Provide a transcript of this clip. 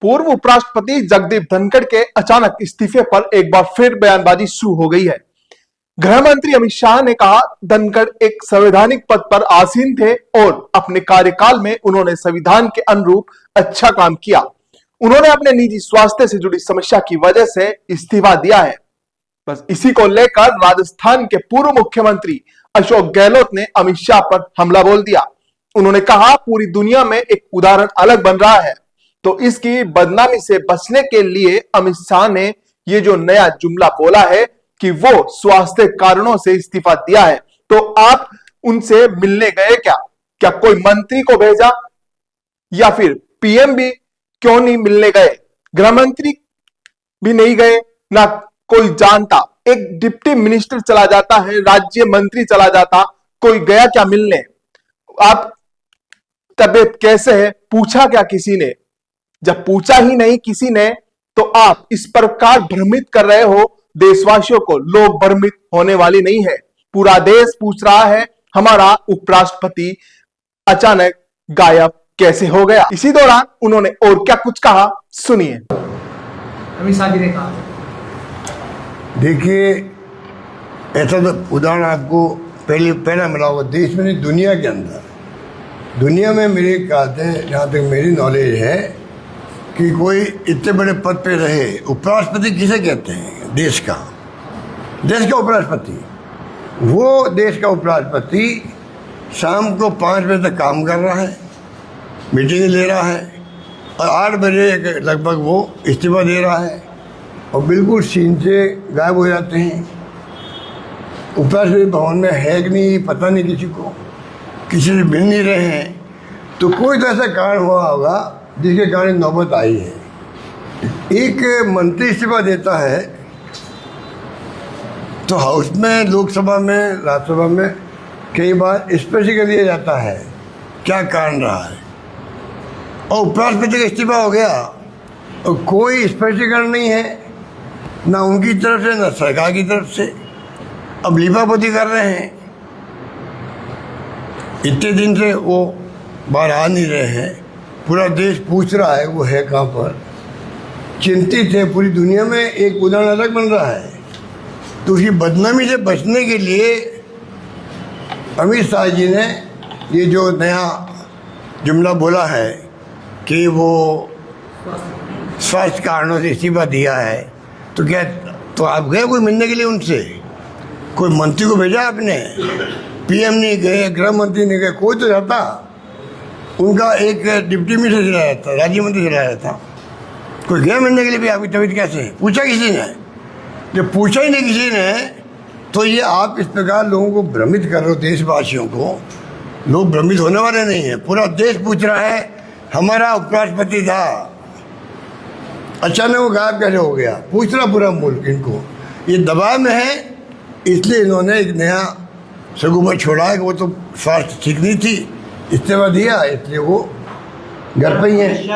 पूर्व उपराष्ट्रपति जगदीप धनखड़ के अचानक इस्तीफे पर एक बार फिर बयानबाजी शुरू हो गई है। गृह मंत्री अमित शाह ने कहा, धनखड़ एक संवैधानिक पद पर आसीन थे और अपने कार्यकाल में उन्होंने संविधान के अनुरूप अच्छा काम किया। उन्होंने अपने निजी स्वास्थ्य से जुड़ी समस्या की वजह से इस्तीफा दिया है। बस इसी को लेकर राजस्थान के पूर्व मुख्यमंत्री अशोक गहलोत ने अमित शाह पर हमला बोल दिया। उन्होंने कहा, पूरी दुनिया में एक उदाहरण अलग बन रहा है, तो इसकी बदनामी से बचने के लिए अमित शाह ने ये जो नया जुमला बोला है कि वो स्वास्थ्य कारणों से इस्तीफा दिया है, तो आप उनसे मिलने गए क्या? क्या कोई मंत्री को भेजा या फिर पीएम भी क्यों नहीं मिलने गए? गृह मंत्री भी नहीं गए, ना कोई जानता। एक डिप्टी मिनिस्टर चला जाता है, राज्य मंत्री चला जाता, कोई गया क्या मिलने? आप तबीयत कैसे है पूछा क्या किसी ने? जब पूछा ही नहीं किसी ने, तो आप इस प्रकार भ्रमित कर रहे हो देशवासियों को। लोग भ्रमित होने वाली नहीं है, पूरा देश पूछ रहा है हमारा उपराष्ट्रपति अचानक गायब कैसे हो गया। इसी दौरान उन्होंने और क्या कुछ कहा, सुनिए। अमित शाह जी ने कहा, देखिए, ऐसा तो उदाहरण आपको पहला मिला होगा देश में नहीं, दुनिया के अंदर। दुनिया में मेरे ख्याल से, जहाँ तक मेरी नॉलेज है, कि कोई इतने बड़े पद पे रहे, उपराष्ट्रपति किसे कहते हैं? देश का उपराष्ट्रपति। वो देश का उपराष्ट्रपति शाम को 5 बजे तक काम कर रहा है, मीटिंग ले रहा है, और 8 बजे लगभग वो इस्तीफा दे रहा है और बिल्कुल सीन से गायब हो जाते हैं। उपराष्ट्रपति भवन में है कि नहीं पता नहीं, किसी से मिल नहीं रहे हैं। तो कोई तो ऐसा कारण हुआ होगा जिसके कारण नौबत आई है। एक मंत्री इस्तीफा देता है तो हाउस में, लोकसभा में, राज्यसभा में कई बार स्पष्ट कर दिया जाता है क्या कारण रहा है, और उपराष्ट्रपति का इस्तीफा हो गया और कोई स्पष्टीकरण नहीं है, ना उनकी तरफ से ना सरकार की तरफ से। अब लीपापोती कर रहे हैं, इतने दिन से वो बाहर आ नहीं रहे हैं, पूरा देश पूछ रहा है वो है कहाँ पर, चिंतित है। पूरी दुनिया में एक उदाहरण अलग बन रहा है। तो उसकी बदनामी से बचने के लिए अमित शाह जी ने ये जो नया जुमला बोला है कि वो स्वास्थ्य कारणों से इस्तीफा दिया है, तो क्या तो आप गए कोई मिलने के लिए उनसे? कोई मंत्री को भेजा आपने? पीएम नहीं गए, गृह मंत्री नहीं गए, कोई तो जाता। उनका एक डिप्टी मिनिस्टर चला जाता, राज्य मंत्री चला जाता। कोई गया मिलने के लिए भी आपकी तबीयत कैसे है? पूछा किसी ने? जब पूछा ही नहीं किसी ने, तो ये आप इस प्रकार लोगों को भ्रमित कर रहे हो, देशवासियों को। लोग भ्रमित होने वाले नहीं है, पूरा देश पूछ रहा है हमारा उपराष्ट्रपति था, अचानक वो गायब कैसे हो गया? पूछ रहा पूरा मुल्क इनको। ये दबाव में है, इसलिए इन्होंने एक नया सगुबा छोड़ा है कि वो तो स्वास्थ्य ठीक नहीं थी, इस्तीफा दिया, इसलिए वो घर पे ही है।